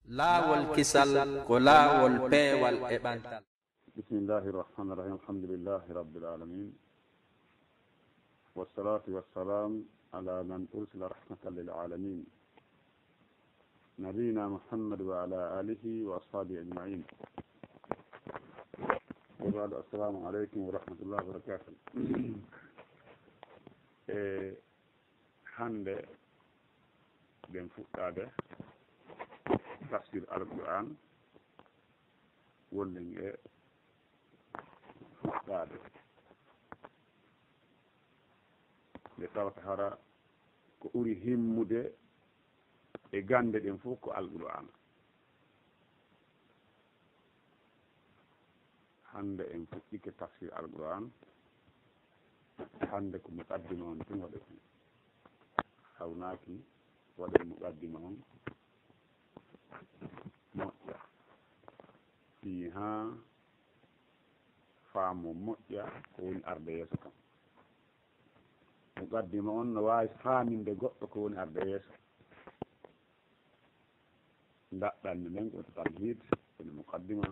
laawol kisal ko laawol peewal e ɓantal. bismillahi rahmani rahim alhamdulillahi rabbil alamin wassalatu wassalam ala man ursila rahmatan lil alamin nabiyina muhammad wa ala alihi wa ashabihi ajmain wa ba'du. assalamu aleykum wa rahmatullahi wa barakatuh. hande ɗen fuɗɗade tafsir al-Qur'an wollen e fuɗɗade nde tawata hara ko ɓuri himmude e gande ɗen fof ko al-Qur'an. hande en fuɗɗike tafsir al-Qur'an. hande ko muqaddima on tun waɗe hawnaki waɗe muqaddima on moƴƴa fi ha faamo moƴƴa ko woni arde yeeso kam. muqaddima on no wawi faaminde goɗɗo ko woni arde yeeso. daɗɗanni men ko tamhid woni muqaddima.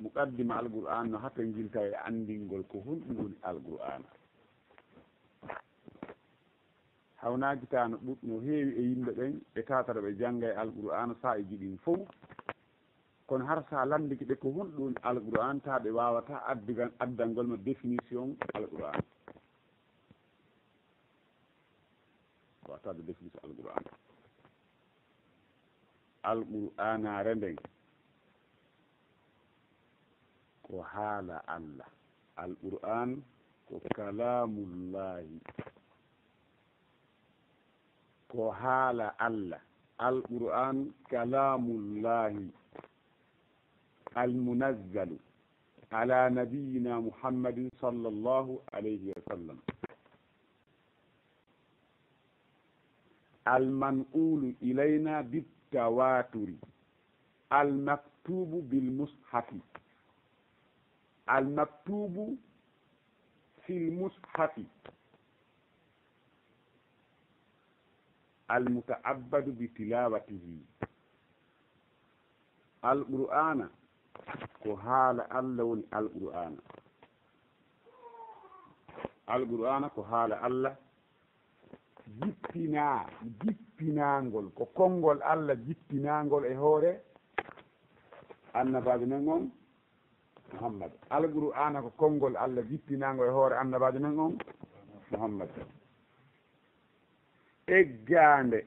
muqaddima al-Qur'an no hatta jilta e andingol ko honɗum woni al-Qur'an. hawnaji ta no ɓuɗno heewi e yimɓe ɓen ɓe tatata ɓe jangga e al-Qur'an sa e jiɗin fof, kono har sa landiki ɓe ko honɗum woni al-Qur'an ta ɓe wawata addangol no définition al-Qur'an. wawatade définition al-Qur'an. al-Qur'anare nden ko haala Allah. al-Qur'an ko kalamullahi, ko haala Allah. al-Qur'an kalamullahi al-munazzalu ala nabiyina muhammadin sallallahu alayhi wa sallam, al-manqulu ilayna bit-tawaturi, al-maktubu bil-mushafi, al-maktubu fil-mushafi, al-muta'abbadu bi tilawatihi. al-Qur'ana ko haala Allah woni al-Qur'ana. al-Qur'ana ko haala Allah jippinangol ko konngol Allah jippinangol e hoore annabajo men on Muhammad. al-Qur'ana ko konngol Allah jippinangol e hoore annabajo men on Muhammad. eggande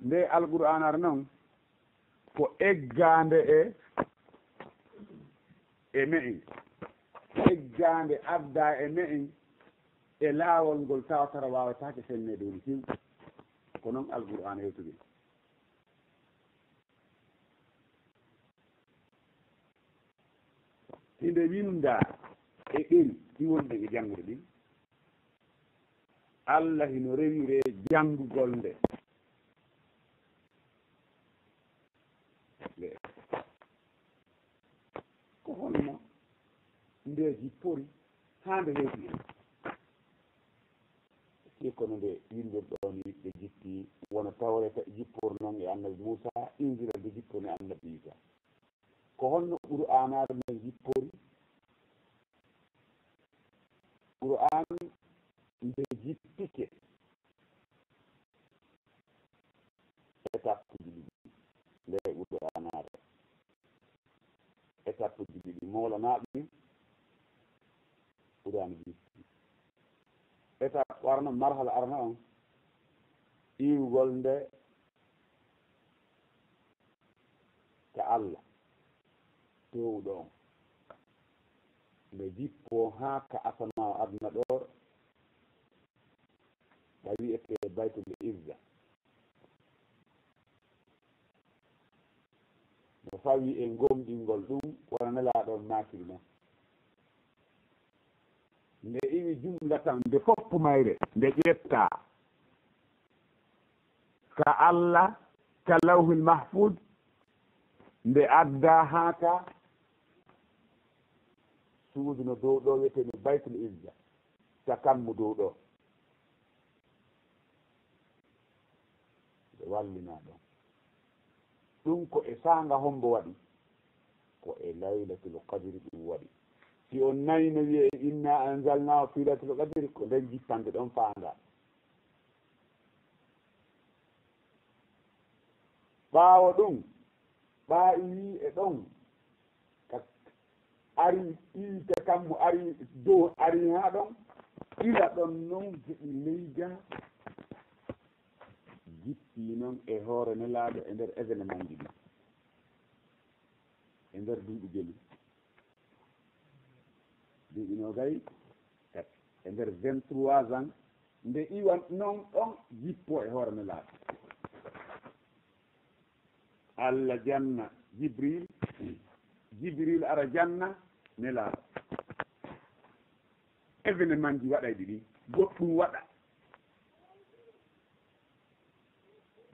nde al-Qur'an ar noon ko eggande e me'in. eggande adda e me'in e laawol ngol tawatara wawatake fennede woni himɓe ko noon al-Qur'an hewtude. hinde winda e ɗin ɗi wonɗe e janngude ɗin, Allah hino rewire janngugol nde. ko honno nde jippori ha nde heewi en. si kono nde yimɓe ɗon ɓe jippi wona tawreta jippor noon e annabi Moussa, injila nde jipponi annabi Isa. ko honno Qur'anare nde jippori. Qur'an nde jippike étape ji ɗiɗi nde Qur'anare. étape ji ɗiɗi mawlanaɓe Qur'an jippi. étape warno marhala arna on iwgol nde ka Allah towɗo on nde jippo ha ka asama aduna ɗo ɓa wiyete baytul izza. no fawi e gomɗingol ɗum wona nelaɗon makiri noon. nde iwi jumla tan nde foppu mayre nde ƴetta ka Allah ka lawhul mahfud nde adda ha ka suudu no dow ɗo wiyeteno baytul izza. cakanmo dow ɗo wallina ɗon ɗum ko e sanga hombo waɗi ko e laylatul qadri ɗum waɗi si on nayno wiye inna anzalnahu fi laylatul qadri ko nden jippande ɗon faanda ɓaawo ɗum ɓaa wi e ɗon ari iita kammo ari dow ari ha ɗon ila ɗon noon heɓi leyga jippi noon e hoore nelaaɗo e nder événement ji ɗi e nder duuɓi jeli duuɓi nogayi tati e nder 23 ans nde iwan noon ɗon jippo e hoore nelaaɗo Allah janna jibril ara janna nelaaɗo événement ji waɗay ɗiɗi goɗɗum waɗa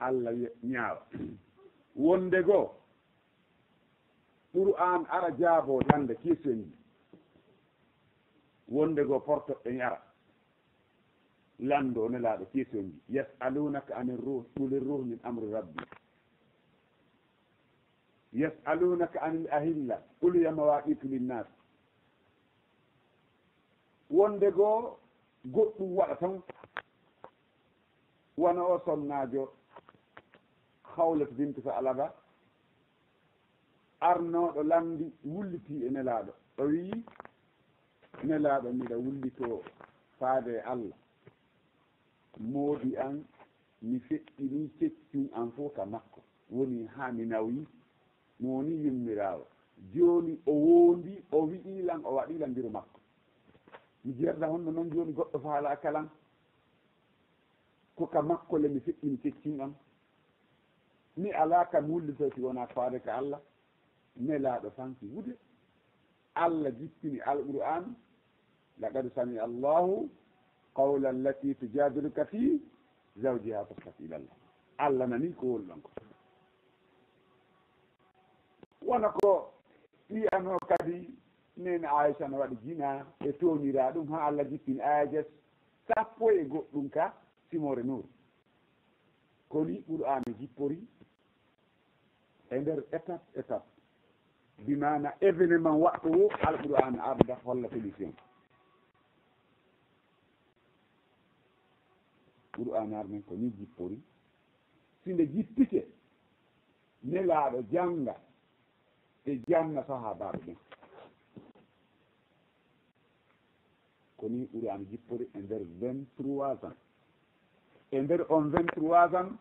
Allah ñaawa wonde goo Qur'an ara jaabo hande question ji wonde goo portoɓe ñara lando nelaaɗo question ji yasalunaka anir ruh qul ruh min amri rabbi yasalunaka anil ahilla qul hiya mawaqitu linnas wonde goo goɗɗum waɗa tan wona o sonnajo Hawlat bint Sa'laba arnoɗo lamdi wulliti e nelaaɗo o wii nelaaɗo miɗa wullito faade Allah moodi an mi feƴƴini ceccum an fof ka makko woni ha mi nawi mo woni yummirawo joni o wondi o wi'ilan o waɗilan mbiru makko mi jerda honno noon joni goɗɗo faala kalan ko ka makko le mi feƴƴini ceccum am mi ala ka wullitoti wona faade ka Allah nelaaɗo fanki wude Allah jippini alqur'an laqad sami allahu qawla allati tujadiluka fi zawjiha tashtaki ila Allah Allah nani ko woni ɗon ko wona ko wiyano kadi nene Aisha no waɗi jina e toonira ɗum ha Allah jippini ayajes 10 ka simore nour koni qur'an jippori e nder étape bimana événement waɗto wo alqur'an arda holla solution qur'an armen ko ni jippori sinde jippike nelaaɗo janga e janna sahabaɓe ɓen ko ni qur'an jippori e nder 23 ans e nder on 23 ans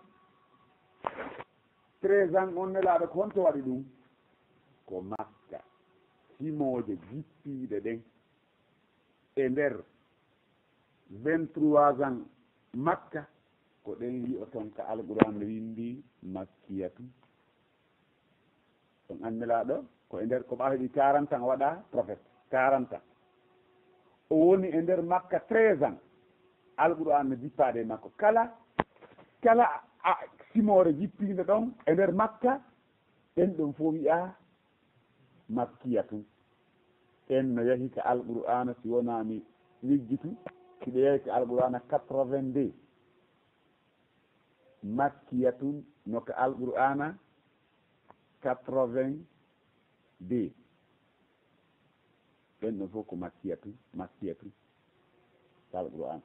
13 ans on nelaaɗo ko honto waɗi ɗum ko Makka simoje jippiɗe ɗen e nder 23 ans Makka ko ɗen wi'o toon ka alqur'an windi makkiyatu ɗon annelaɗo ko e nder ko ɓaheɗi 40 ans waɗa prophète 40 ans o woni e nder Makka 13 ans alqur'an no jippaɗe e makko kala simore jippiɗe ɗon e nder Makka ɗen ɗon fof wiya makkiyatu en no yahi ka alqur'ana si wonami liggitu siɗo yahi ka alqur'ana 82 makkiyatun no ka alqur'ana 82 ɗen ɗon fof ko makkiyatu ka alqur'ana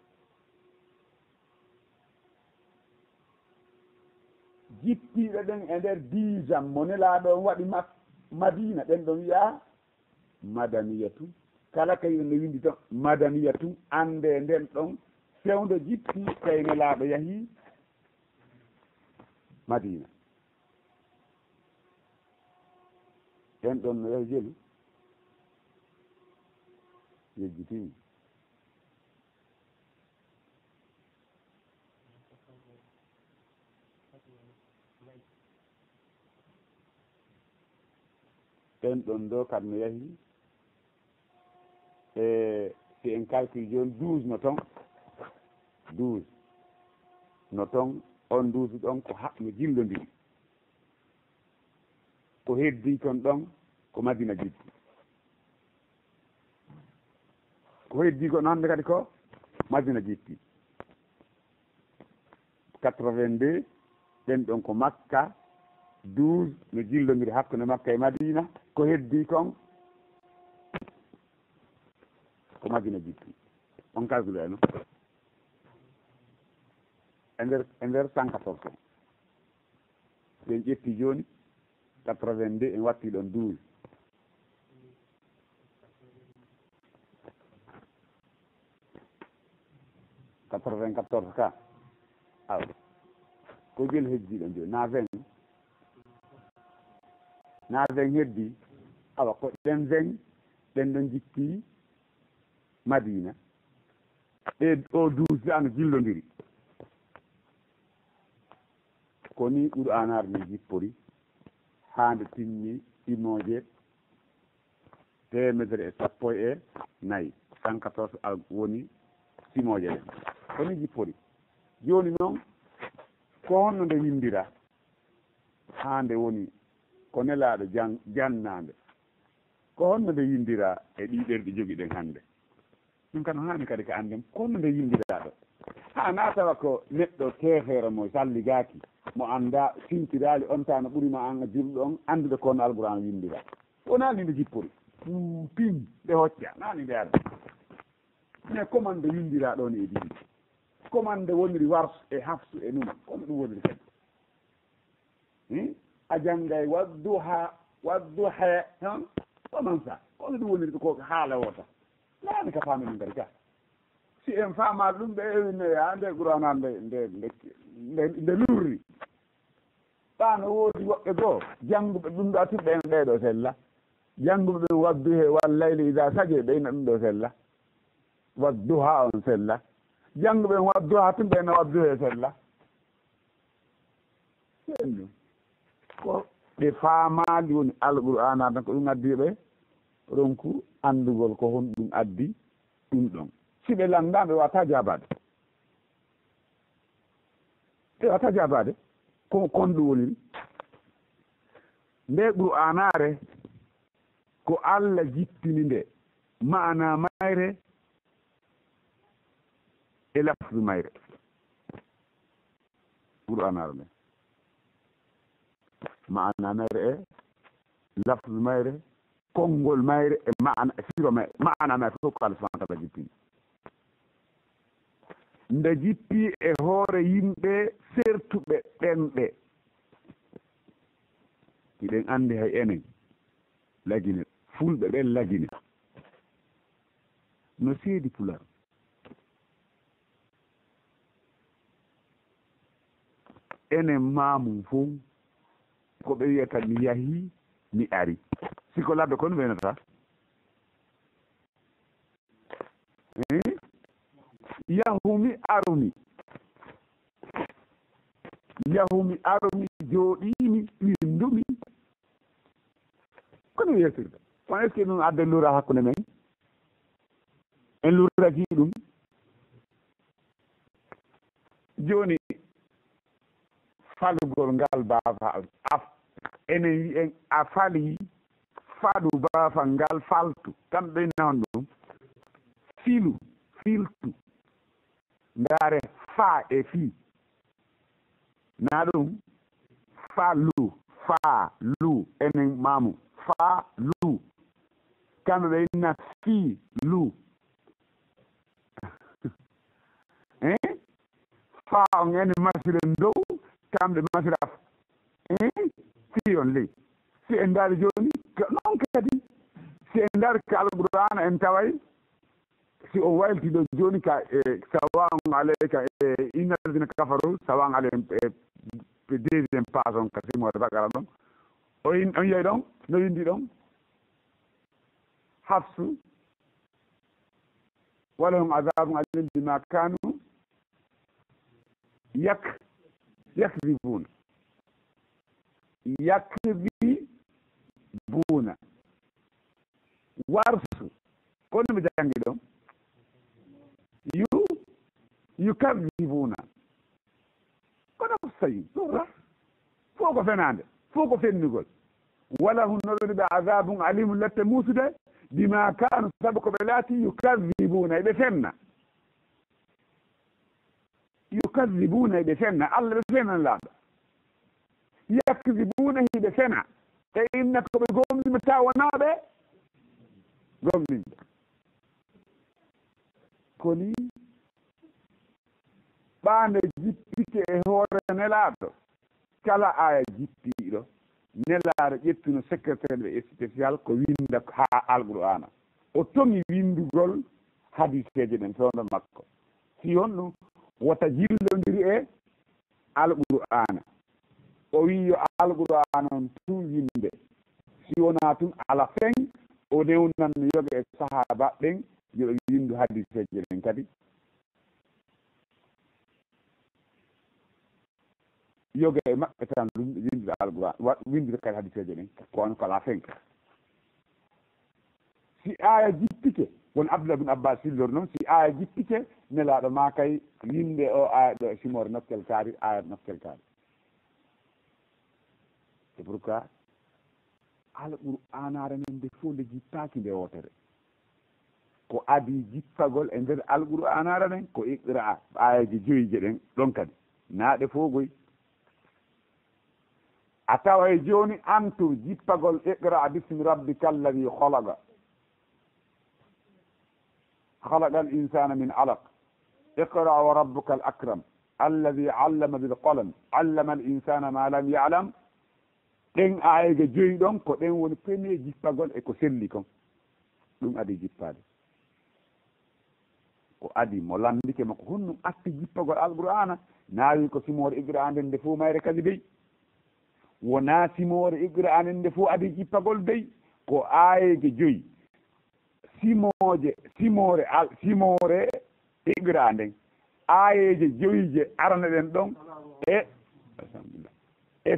jippiɗe ɗen e nder 10 ans mo nelaaɗo on waɗi Madina ɗen ɗon wiya madaniyatu kala kay no windi ton madaniyatu ande nden ɗon fewdo jippi kay nelaaɗo yahi Madina ɗen ɗon no yahi jelu yejjitimi ɗen ɗon ɗo kam no yahi si en calcule joni 12 no ton 12 no ton on 12 ɗon ko no jillodiri ko heddi ton ɗon ko Madina jippi ko heddi ko noon kadi ko Madina jippi 82 ɗen ɗon ko Makka 12 no jillodiri hakkude Makka e Madina ko heddi kon ko Madina jippi on calcule eno e nder 114 ɓen ƴetti joni 82 en watti ɗon 12 94 ka aw ko jel heddi ɗon joni na 20 na 20 heddi awa ko ɗen 20 ɗen ɗon jippi Madina e o 12 ano jillodiri ko ni Qur'anar ni jippori hande timmi imoje 114 114 al woni simoje ɗen ko ni jippori joni noon ko honno nde windira hande woni ko nelaɗo jannade ko honno nde windira e ɗi ɗerɗi jogi ɗen hande ɗum kan hani kadi ko andem ko honno nde windira ɗo ha na tawa ko neɗɗo tefere mo salligaki mo anda sintirali on tano ɓuurima an julɗo on andude kono alquran windira wonani nde jippori pin nde hocca nani nde arde mais comment nde windira ɗon e ɗiɗi comment nde woniri wars e hafsu e numa kono ɗum woniri kadi a janggay wadduha tan onon sa kono ɗum woniri ko haala wota nani ka faami ɗum kadi ka si en faamaɗo ɗum ɓe ewine ha nde qur'ana nde lurri ɓano woodi woɓɓe goo jannguɓe ɗum ɗo atin ɓen ɗeɗo sella jannguɓe ɓen wadduhe wallayli ida saje ɓeyna ɗum ɗo sella wadduha on sella jannguɓe ɓen wadduha tin ɓeyna wadduhe sella en ɗum ko ɓe faamali woni alqur'ana tan ko ɗum addiɓe ronku andugol ko hon ɗum addi ɗum ɗon si ɓe landa ɓe wata jabade ko kon ɗum woniri nde qur'anare ko Allah jippini nde maana mayre e lafzu mayre qur'anare nde maana mayre e lafzu mayre konngol mayre e maana siro mayre maana mayre fof ko Allah subhanahu wa ta'ala jippini nde jippi e hoore yimɓe sertuɓe ɓenɓe iɗen andi hay enen lagine fulɓe ɓen lagine no seedi pular enen mamum fof ko ɓe wiyata mi yahi mi ari siko labbe kono wenata yahumi arumi jooɗimi windumi kono wiyirtirta on est ce que ɗum adde lura hakkude men en lurraki ɗum joni falugol ngal baafa enen wiyen a fali faɗu baafal ngal faltu kamɓe nawon ɗum filtu ndaare fa e fi na ɗum fa lu enen mamu fa lu kamɓe ɓe inna fi lu fa on ene masiren dow kamɓe masira fi on ley si en ndaari joni noon kadi si en ndaari ka alqur'ana en taway si on waylti ɗo joni ka sawan aleyka e inna alladina kafaru sawan aleyhim deuxiéme page on ka simode bakara ɗon on yey ɗon no windi ɗon hafsu walahum adabum alim bima kanu yakdibuna warsu kono mi jangi ɗon yukadibuna kono sayi ɗumra fof ko fenade fof ko fennugol wala hun noɗoni ɓe adabum alimu lette muusude bima kanu sabu ko ɓe laati yukadibuna eɓe fenna allah ɓe fennan laaɗo yakzibuna hiɓe fena e inna koɓe gomnima ta wonaɓe gomnimɓe koni ɓaande jippike e hoore nelaaɗo kala aya jippiiɗo nelaaɗo ƴettuno secrétaire ɓe spécial ko winda haa alqur'ana o toŋi windugol hadiseeje ɗen fewno makko si on ɗum wota jillondiri e alqur'ana o wi yo alqur'ana on tun winde si wonaa tun ala fen o newnanno yoga e sahaba ɓen yoɓe windu hadiseeje ɗen kadi yoga e maɓɓe tan windude alqur'an windude kadi hadiseeje ɗen kono ko ala fen si aya jippike won abdoulah bin abbas sillor noon si aya jippike nelaaɗo ma kay winde o aya ɗo e simore nokkel kaari aya nokkel kaari c'est pourquoi alqur'anare men nde fof nde jippaki nde wotere ko adi jippagol e nder alqur'anare men ko iqra ayaji joyi je ɗen ɗon kadi naaɗe fogoy a tawa e joni antu jippagol iqra bismi rabbika alladi halaga halaga al insana min alaq iqra wa rabbuka al akram alladi allama bil qalam allama al insana ma lam yalam ɗen ayege joyi ɗon ko ɗen woni premier jippagol e ko selli kon ɗum adi jippade ko adi mo landike makko honɗum atti jippagol alqur'ana naawi ko simore iqra nden nde fof mayre kadi dey wona simore iqra nden nde fof adi jippagol dey ko ayege joyi simore iqra nden ayeje joyi je arana ɗen ɗon e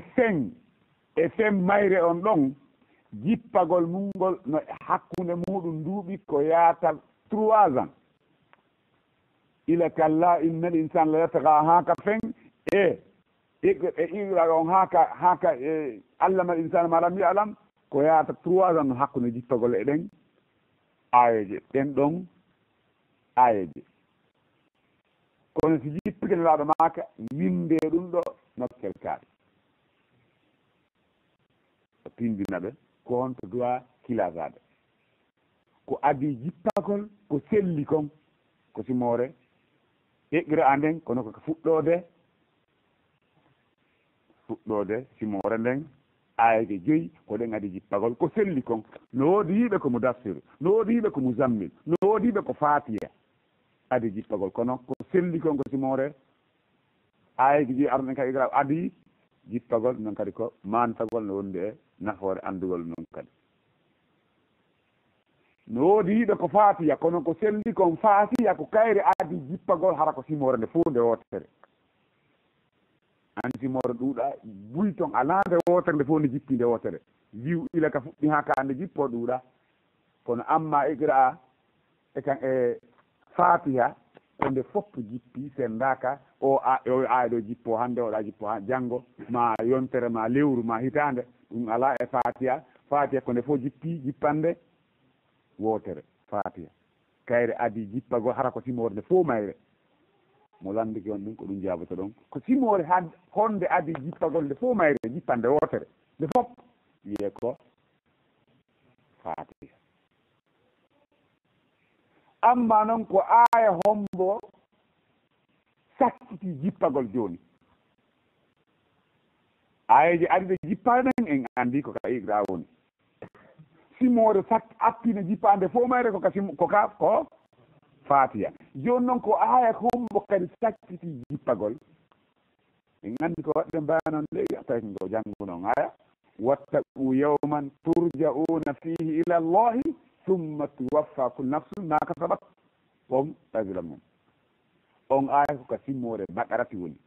fen mayre on ɗon jippagol mungol no hakkunde muɗum duuɓi ko yaata 3 ans ila kalla innal insane la yatga haka fen e iqra on haka allama al insane ma lam yalam ko yaata 3 ans no hakkunde jippagol e ɗen ayeje ɗen ɗon ayeje kono si jippike nelaaɗo maaka winde ɗum ɗo nokkel kaaɗe o tindinaɓe ko on to duwa kilasade ko adi jippagol ko selli kon ko simore iqra nden kono ko fuɗɗode simore nden ayege joyi ko ɗen adi jippagol ko selli kon no woodi yiiɓe ko mudassiru no woodi yiiɓe ko muzammil no woodi yiiɓe ko fatiya adi jippagol kono ko selli kon ko simore ayege joyi arɗen kadi iqra adi jippagol noon kadi ko mantagol no wondi e nafoore andugol noon kadi no woodi yiiɓe ko fatiya kono ko selli kon fatiya ko kayre adi jippagol hara ko simore nde fof nde wotere an simore ɗuuɗa buy ton ala nde wotere nde fof nde jippi nde wotere wiw ila ka fuɗɗi ha ka nde jippo ɗuuɗa kono amma iqra e kan e fatiha ko nde fof jippi sendaka o aya ɗo jippo hande oɗa jippo ha janggo ma yontere ma lewru ma hitande ɗum ala e fatiha ko nde fof jippi jippande wotere fatiha kayre adi jippagol hara ko simore nde fof mayre mo landiki on ɗum ko ɗum jaboto ɗon ko simore honde adi jippagol nde fof mayre jippande wotere nde fof wiye ko fatiha amma noon ko aya hombo sakkiti jippagol joni ayeje adi ɗe jippaɗen en andi ko ka iqra woni simore attine jippande fof mayre ko fatiha joni noon ko aya hombo kadi sakkiti jippagol en andi ko waɗɗen mbayanon leydi tawi ko janngu noon aya wattaqu yawman turja'una fihi ila allahi summa tuwaffa kullu nafsin ma kasabat on ɗagila mum on aya ko ka simmore baɗarati woni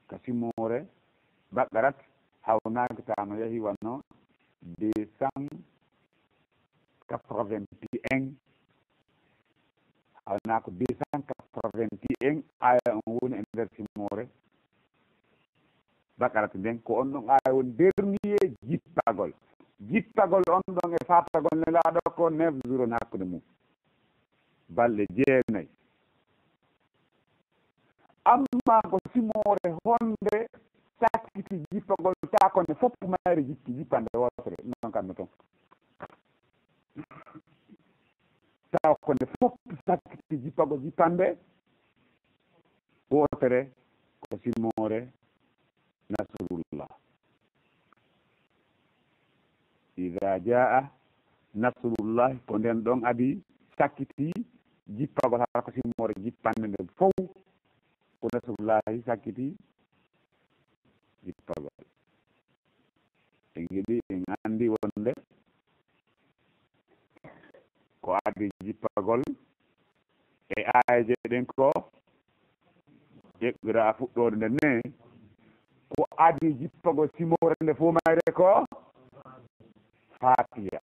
ka simmore baɗarat hawnaki tano yeehi wanno 281 hawna ko 281 aya on woni e nder simmore bakarata nden ko on ɗon aya woni dernier jippagol on ɗon e fatagol nelaaɗo ko 9 jours hakkude mum balɗe 9 amma ko simore honde sakkiti jippagol ta konne fof mayre jippande wotere non kamɓe toon taw konne fof sakkiti jippagol jippande wotere ko simore nasrullah ida jaa nasrullah ko nden ɗon adi sakkiti jippagol haa ko simore jippande nde fof ko nasrullahi sakkiti jippagol en giɗi en andi wonde ko adi jippagol e aaje ɗen ko ƴeɓɓira fuɗɗode nde ne ko adi jippagol simore nde fof mayre ko fatiha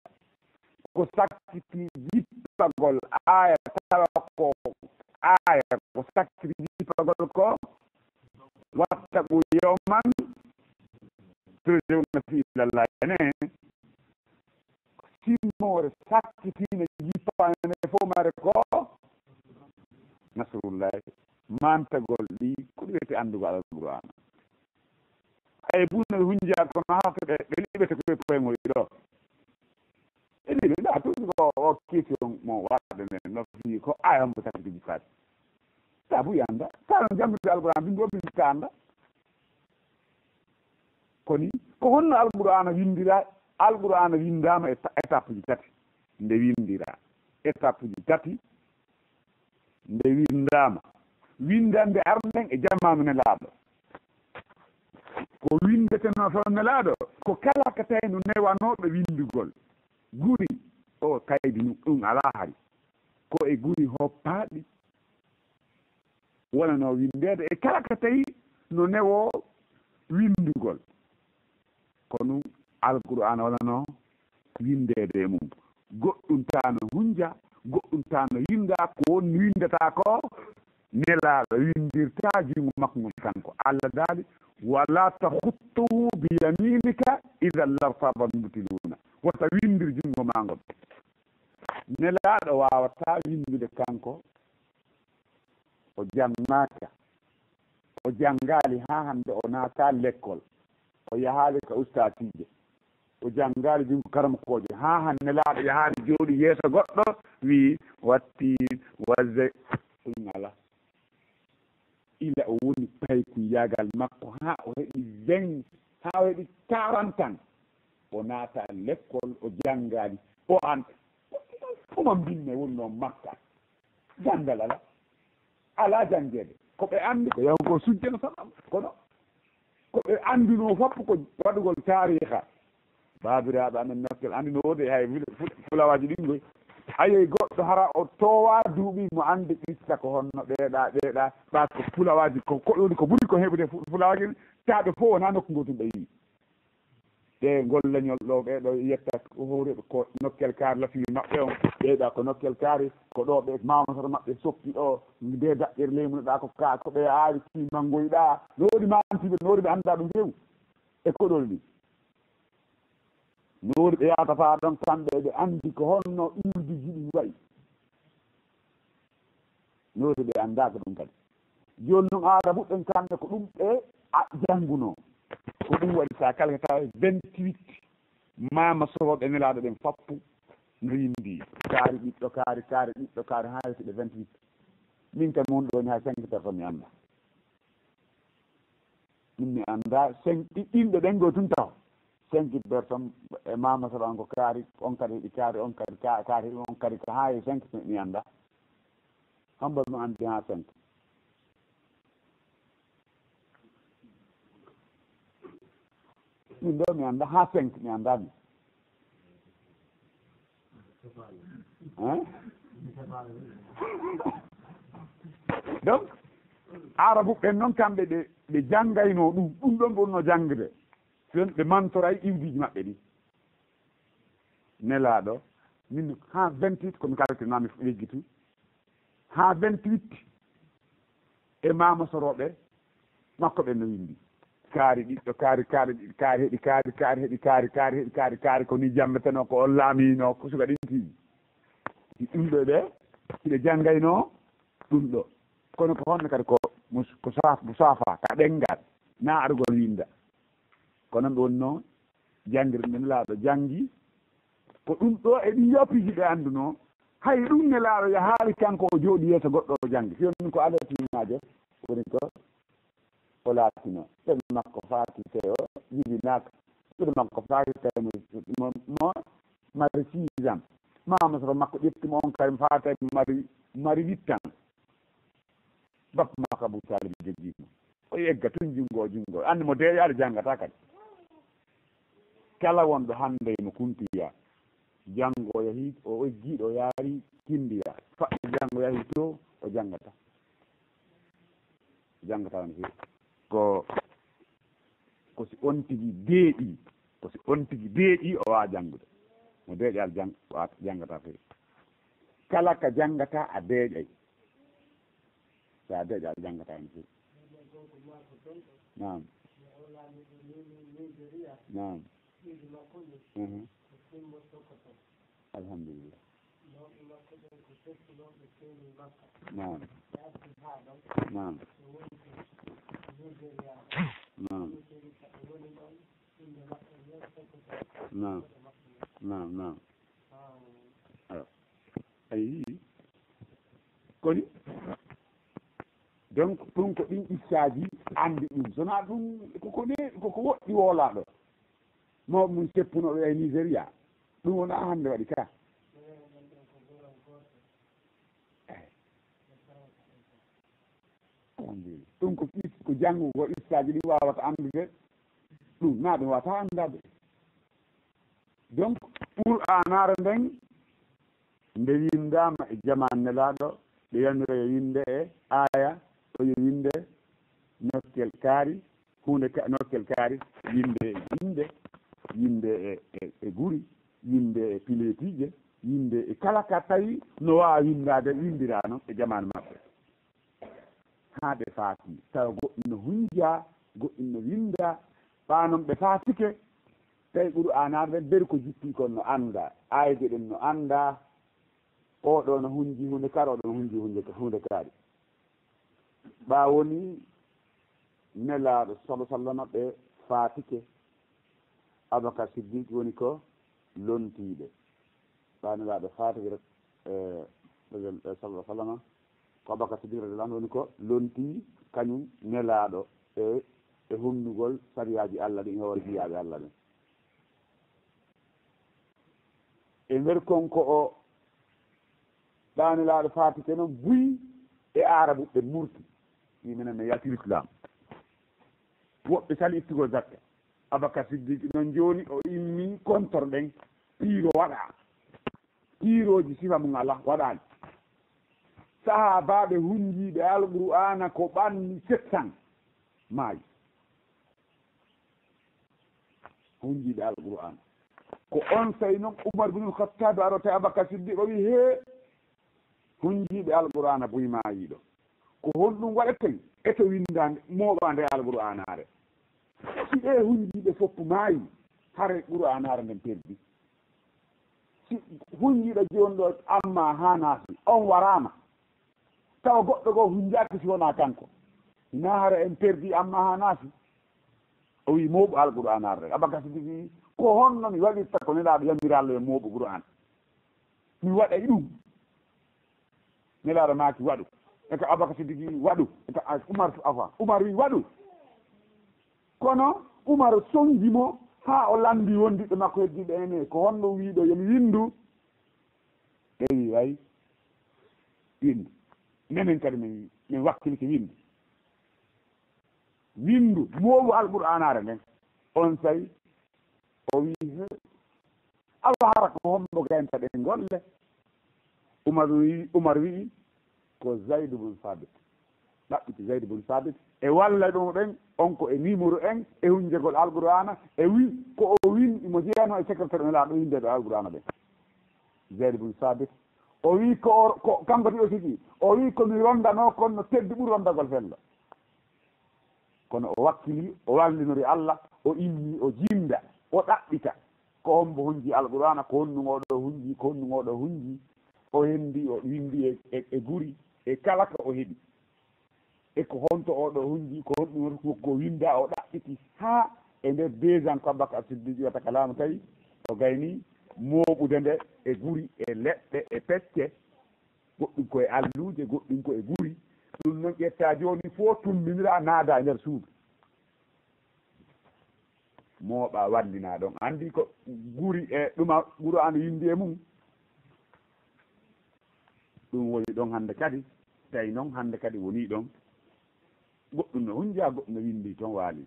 ko sakkiti jippagol aya tawa ko aya ko sakkiti jippagol ko wattaqu yawman turja'una fihi ilallah ene simore sakkitine jippande fof mare ko nasrullahi mantagol ɗi ko ɗi wiyete andugo alqur'ana ay bunno hunja kono haftuɓe ɓe liɓete koye poyngol ɗo e liɓe ɗa toujours ko o question mo waɗde nde no fi ko aya mbo sakkiti jippade sa bu yanda sa janggude alqur'ana bingo bindita anda koni ko honno alqur'ana windira alqur'ana windama étape ji tati nde windira étape ji tati nde windama windande arnden e jammanu nelaaɗo ko windeteno toon nelaaɗo ko kala ko tawno newanoɓe windugol guri o kaydi ɗum ala hari ko e guri hoppaɗi wonano windede e kala ko tawi no newo windugol kono alqur'ana wonano windede e mum goɗɗum tano hunja goɗɗum tano yinda ko woni windata ko nelaaɗo windirta jungo makko ngol kanko Allah daali wala tahuttuhu biyaminika idan lartaba mubtiluna wota windir jungo ma ngol nelaaɗo wawata windude kanko o jannaka o jangali ha hande o naata l'école o yahaali ko ustatije o jangali jungo karamokoje ha hande nelaaɗo yahaali jooɗi yeeso goɗɗo wi watti wazze ɗum ala ila o woni payku yagal makko ha o heɓi 20 ha o heɓi 40 ans o naata l'école o jangali o an fuma mbinne wonno makka jangal ala jangede koɓe andi ko yahu ko sujjeno tan kono koɓe andino fof ko waɗugol tariha babiraɓe amen nokkel andino wode hay fulawaji ɗingoy ayoy goɗɗo hara o towa duuɓi mo andi ɓitta ko honno ɓeeɗa ɓa ko fulawaji ko koɗoni ko ɓuri ko heɓude fulawaji taɓe fof wona nokku ngo tum ɓe yii ɓe gollañol ɗo ɓeɗo yetta howreɓe ko nokkel kaari lafiwi maɓɓe on ɓeeɗa ko nokkel kaari ko ɗo ɓe mamatora maɓɓe soppi ɗo nde daƴƴere leymunoɗa ko ka ko ɓe aawi kimangoyɗa no woɗi mantiɓe no woɗi ɓe annda ɗum fewu e koɗol ɗi no woɗi ɓe yatata ɗon kamɓe ɓe andi ko honno iwdi jiɗi wayi no woɗi ɓe andaka ɗum kadi joni noon aada muɗɗen kamɓe ko ɗum ɓe jannguno ko ɗum waɗi sa kala ko tawa 28 mama soroɓe nelaɗo ɗen fappu rindi kaari ɓiɗɗo kaari ɓiɗɗo kaari ha yettiɓe 28 min kam woni ɗoni ha 5 personnes mi anda ɗum mi anda 5 ɗinɗo ɗen go tun taw 5 personnes e mama soro on ko kaari on kadi heeɓi kaari on kadi kaari heeɓi on kadi ko ha e 5 mi anda hambal mo andi ha 5 min ɗo mi anda ha 5 mi andami donc arabu ɓen noon kamɓe ɓe janggayno ɗum ɗon ɓurno jangde ɓe mantoray iwdiji maɓɓe ɗi nelaɗo min ha 28 komi kaltinami yeggitu ha 28 e mama soroɓe makko ɓe no windi kaari ɓiɗɗo kaari heeɓi kaari ko ni jambeteno ko on laamino ko suka ɗintiiji ɗum ɗo ɓe hiɓe janggayno ɗum ɗo kono ko honno kadi ko ko safa ka ɗengal na argol winda kono ɗon noon jangirde nde laaɗo jangi ko ɗum ɗo e ɗi yoppiji ɓe annduno hay ɗum ne laaɗo yo haali kanko o jooɗi yeeso goɗɗo o jangi si on ko alertinajo woni ko o laatino ɓeɗe makko faati te o jibinaka ɓeɗe makko faati temo mari 6 ans mama soro makko ƴettimo on kay faata mari 8 ans bappa makko Abou Talib joggimo o yegga tun jungo andi mo deeƴaade janngata kadi kala wonɗo hannde mo kuntiya janngo o yahii o eggiiɗo o yaari kindiya faɗɗo janngo yahii to o janngata no feewi ko si on tigi deeɗi o waawa janngude mo deeƴal janngata feewi kala ka janngata a deeƴay so a deeƴa a janngata no feewi nam alhamdulillah nam ayi koni donc ɗum ko ɗin ƴittaji andi ɗum sona ɗum koko woɗɗi woolaɗo mawɓe mum seppunoɓe e Nigéria ɗum wona hande waɗi ka alhamdulillah ɗum ko janngugo ƴittaji ɗi wawata andude ɗum na ɗum wata andade donc pour anare nden nde windama e jaman nelaɗo ɓe yamira yo winde e aya o yo winde nokkel kaari hunde nokkel kaari yinde e guri yinde e piletije yinde e kala ka tawi no wawa windade windirano e jamanu maɓɓe ha ɓe faati tawa goɗɗum no hunja goɗɗum no winda ɓanon ɓe faatike tawi ɓuuri anarde beri ko jippi kon no anda ayde ɗen no anda oɗo no hunji hunde kaari oɗo no hunji hunde kaari ɓawoni nelaɗo sallah sallama ɓe faatike Aboubacar Siddiq woni ko lontiɓe ɓa nelaɗo faatike sallah sallama ko Aboubacar Siddiq radiallahu anhu woni ko lonti kañum nelaɗo e humnugol sariyaji Allah ɗi e hoore jiyaɓe Allah ɗen e nder konko o ɗanelaɗo faatike noon buyi e arabu ɓe murti minen mi yalti l'islam woɓɓe sali ittugol zakke Aboubacar Siddiq noon joni o immi contor ɗen piiro waɗa piiroji sifa mum ala waɗani sahabaɓe hunjiɓe alqur'ana ko ɓanni 700 maayi hunjiɓe alqur'ana ko on tawi noon Oumar bin Khattab arote Aboubacar Siddiq o wi he hunjiɓe alqur'ana boyi maayiɗo ko honɗum waɗeten eto windande moɓande alqur'anare si ɗe hunjiɓe fof maayi hare qur'anare nden perdi si hunjiɗo joni ɗo amma ha naasi on warama tawa goɗɗo goo hunjaki si wona kanko na hara en perdi amma ha naasi o wi moɓu alqur'anare Aboubacar Siddiq wi ko honno mi waɗirta ko nelaɗo yamirallo e moɓu qur'an mi waɗay ɗum nelaɗo maaki waɗu eko Aboubacar Siddiq wi waɗu eko Oumar wi waɗu kono Oumar sonjimo ha o landi wondiɓe makko heddiɓe ene ko honno wiiɗo yomi windu ɓewi way windu minen kadi min wakkilike windu mowu alqur'anare nden on tawi o wi Allah hara ko hombo gayta ɗen golle Oumar wi ko Zayd bun Sabit ɗaɓɓiti Zayd bun Sabit e walla ɗum ɗen on ko e numéro en e hunjegol alqur'ana e wi ko o windi mo jeyano e secrétaire nelaɗo windeɗo alqur'ana ɓen Zayd bun Sabit o wi ko kanko ti o sigi o wi komi rondano kono no teddi ɓuuri rondagol fello kono o wakkili o wallinori Allah o immi o jinda o ɗaɓɓita ko hombo hunji alqur'ana ko honnugoɗo hunji ko honnugoɗo hunji o hendi o windi e guri e kala ko o heeɓi eko honto oɗo hunji ko honɗum ko winda o ɗaɓɓiti ha e nder 2 ans ko Aboubacar Siddiq wiyata kalama tawi o gayni mooɓude nde e guri e leɗɗe e pecce goɗɗum koye alluje goɗɗum ko e guri ɗum noon ƴetta joni fof tumminira naada e nder suudu mooɓa wallina ɗon andi ko guri e ɗuma ɓuro an windi e mum ɗum woni ɗon hande kadi tawi noon hande kadi woni ɗon goɗɗum no hunja goɗɗum no windi toon waali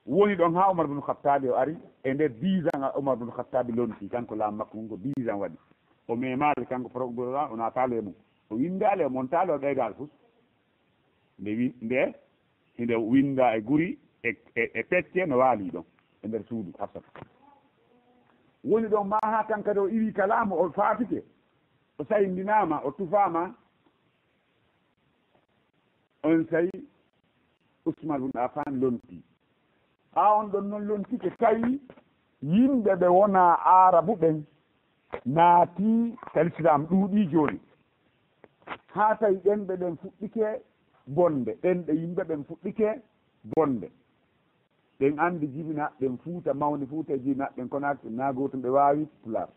woni ɗon ha Oumar bun Khattabi o ari e nder 10 ans Oumar bun Khattabi lonti kanko laamu makko ngon ko 10 ans waɗi o memali kanko programme o natale mum o windali o montali o ɓeydal fof nde hinde winda e guri e pecce no waali ɗon e nder suudu Hafsata woni ɗon ma ha tan kadi o iwi kalamu o fatike o sayindinama o tufama on sayi Ousmane bun Affan lonti ha on ɗon noon lontike tawi yimɓe ɓe wona arabu ɓen naati l'islam ɗuuɗi joni ha tawi ɗen ɓe ɗen fuɗɗike bonde ɗen ɗe yimɓe ɓen fuɗɗike bonde ɗen andi jibina ɓen fuuta mawni fuuta e jibina ɓen konaki nagotum ɓe wawi pular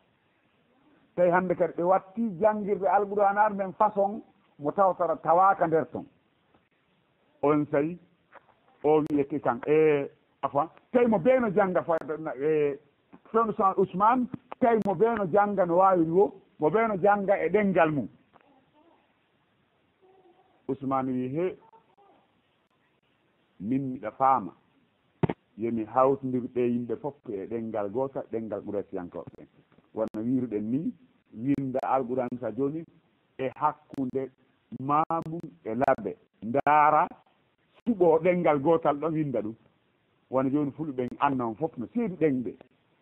tawi hande kadi ɓe watti janguirde alqur'anar men façon mo tawtara tawaka nder ton on sayi o wiyete kan afan tawi mo beeno jangga fewno san Ousmane tawi mo beeno jangga no wawiri wo mo beeno jangga e ɗengal mum Ousmane wi he min miɗa faama yomi hawtodirɗe yimɓe fof e ɗengal gotal ɗengal ɓurasiyankoɓe ɓen wonno wiruɗen ni winda alqouran sa joni e hakkude mamum e labbe ndaara suɓo ɗengal gotal ɗon winda ɗum wona joni fulɓe annon fof no seedi ɗenɗe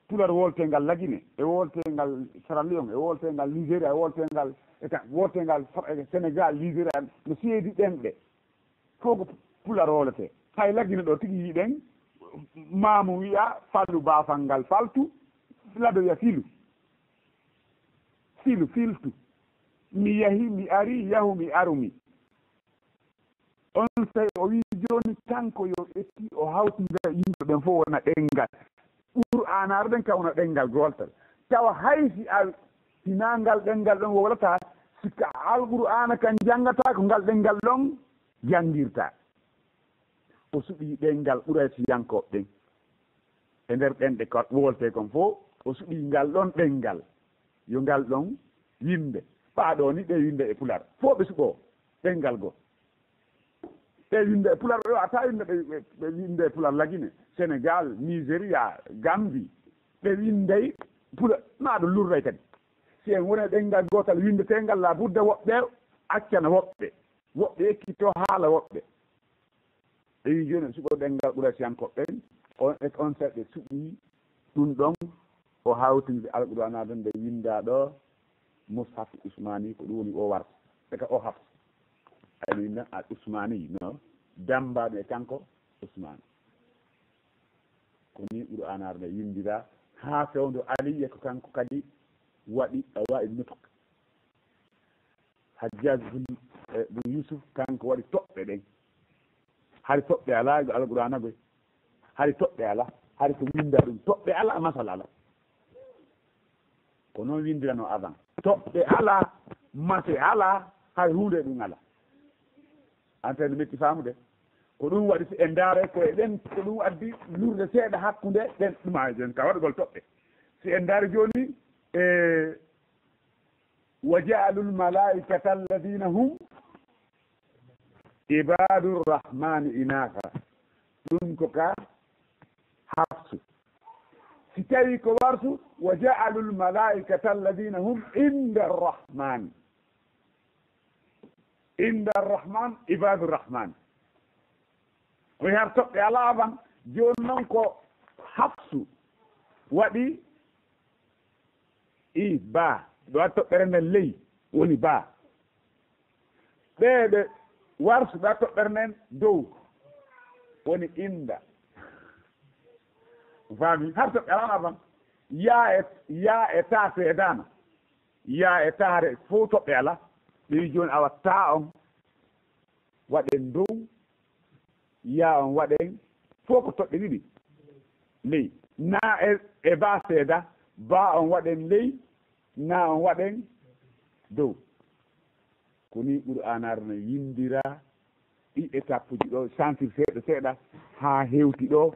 pular woltengal Lagine e woltengal Sierra Leone e woltengal Nigéria e woltengal woltengal Sénégal Nigéria no seedi ɗenɗe fof ko pular wolete hay Lagine ɗo tigi yiɗen mamu wiya fallu bafal ngal faltu laɗo wiya filtu mi yahi mi ari yahu mi arumi on tawi o wi joni tanko yo ƴetti o hawtindira yimɓe ɓen fof wona ɗengal Qur'anar ɗen ka wona ɗengal goltal tawa haysi a hinangal ɗengal ɗon wolata sikka alqur'ana kan jangata ko ngal ɗengal ɗon jangirta o suɓi ɗengal ɓuraysiyankoɓe ɓen e nder ɗenɗe ko wolte kon fof o suɓi ngal ɗon ɗengal yo ngal ɗon yimɓe ɓaɗo ni ɗe yimɓe e pular fof ɓe suɓo ɗengal go ɓe yimɓe e pular ɓe ata yimɓe ɓe yimɓe e pular Lagine Sénégal Nigéria Gambie ɓe winday pular maɗo lurday kadi si en woni ɗengal gotal windetengal la budde woɓɓe accana woɓɓe ekkito haala woɓɓe ɓe wi joni suɓo ɗengal ɓurasiyankoɓe ɓen on saɗ ɓe suɓi ɗum ɗon o hawtinde alqur'ana ɗon nde winda ɗo mushaf Ousmani ko ɗum woni o warta ɓeka o hafs aɗa winda al Ousmani no dambaɗo e kanko Ousmane ko ni qur'anar nde windira ha fewndo aliye ko kanko kadi waɗi waɗi nutuk Hajjaj bun Yusuf kanko waɗi toɓɓe ɗen hari toɓɓe ala alqur'ana goy hari toɓɓe ala hari ko winda ɗum toɓɓe ala masal ala ko noon windirano avant toɓɓe ala mase ala hay hunde ɗum ala antenne metti famude ko ɗum waɗi si e ndaare koye ɗen ko ɗum addi lurde seeɗa hakkude ɗen ɗuma jen ka waɗugol toɓɓe si en ndaari joni wa ja'alul malaikata alladina hum ibadu rrahmani inaka ɗum ko ka hafsu si tawi ko wartu wa ja'alul malaikata alladina hum inda arrahman ibadu rrahman o har toɓɓe ala aban joni noon ko hafsu waɗi i ba ɗo waɗi toɓɓere nden ley woni ba ɓeɓe warsu ɓe toɓɓere nden dow woni inda fami har toɓɓe ala aban ya e ta seedano ya e taare fof toɓɓe ala ɓe wi joni awa ta on waɗen dow ya on waɗen fof ko toɓɓe ɗiɗi ley na e ba seeda ba on waɗen ley na on waɗen dow ko ni qur'anare no yindira ɗi étape uji ɗo sentir seeɗa seeɗa ha hewti ɗo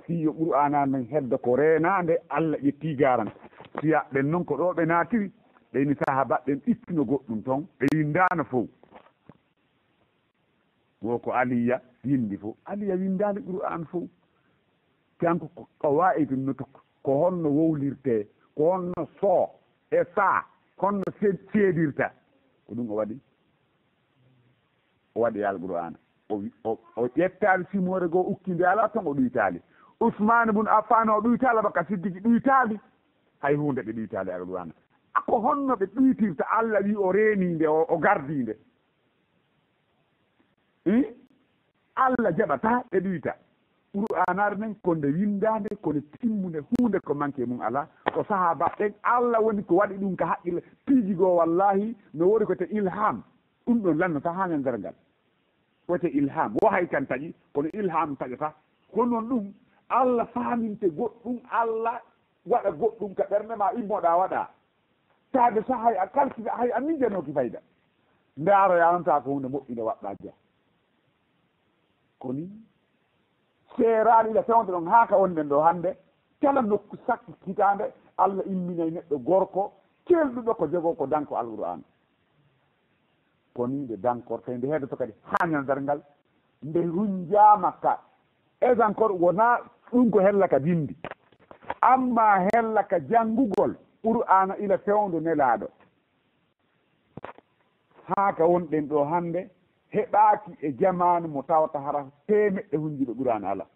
yo qur'anare men hedda ko renade Allah ƴetti garanta siya ɓen noon ko ɗo ɓe naatiri ɓeyni saaha baɗɗen ittino goɗɗum toon ɓe windano fof woko aliya yindi fof aliya windani qur'an fof kanko ko wawi noto ko honno wowlirte ko honno soo e saa honno seedirta ko ɗum o waɗi alqur'ana o ƴettali simore goo ukkinde ala tan o ɗuytali Ousmane bun Affan o ɗuytali Abubakar Siddiqi ɗuytali hay hunde ɓe ɗuytali alqur'ana ko honno ɓe ɗuytirta Allah wi o reninde o gardinde Allah jaɓata ɓe ɗuyta qur'anare men konde windade kono timmude hunde ko manque mum ala ko sahaba ɓen Allah woni ko waɗi ɗum ka haqqille piiji goo wallahi no wori kote ilham ɗum ɗon lannata ha nder ngal wote ilham wahay kan taƴi kono ilham taƴata ko noon ɗum Allah faminte goɗɗum Allah waɗa goɗɗum ka ɓernde ma immoɗa waɗa tade sa hay a kalkita hay a mijanoki fayda ndaroyananta ko hunde moƴƴinde waɗɗa dia koni seeraɗi ila fewde ɗon haa ka wonɗen ɗo hannde kala nokku sakkitande Allah imminay neɗɗo gorko kelɗuɗo ko jogo ko danko alqur'an koni nde dankorte nde heedoto kadi hañandar ngal nde runjama ka et encore wona ɗum ko hella ka bindi amma hella ka janngugol qur'ana ila fewndo nelaɗo haa ka wonɗen ɗo hannde heɓaaki e jamanu mo tawata hara temeɗɗe hunjiɓe qur'ana ala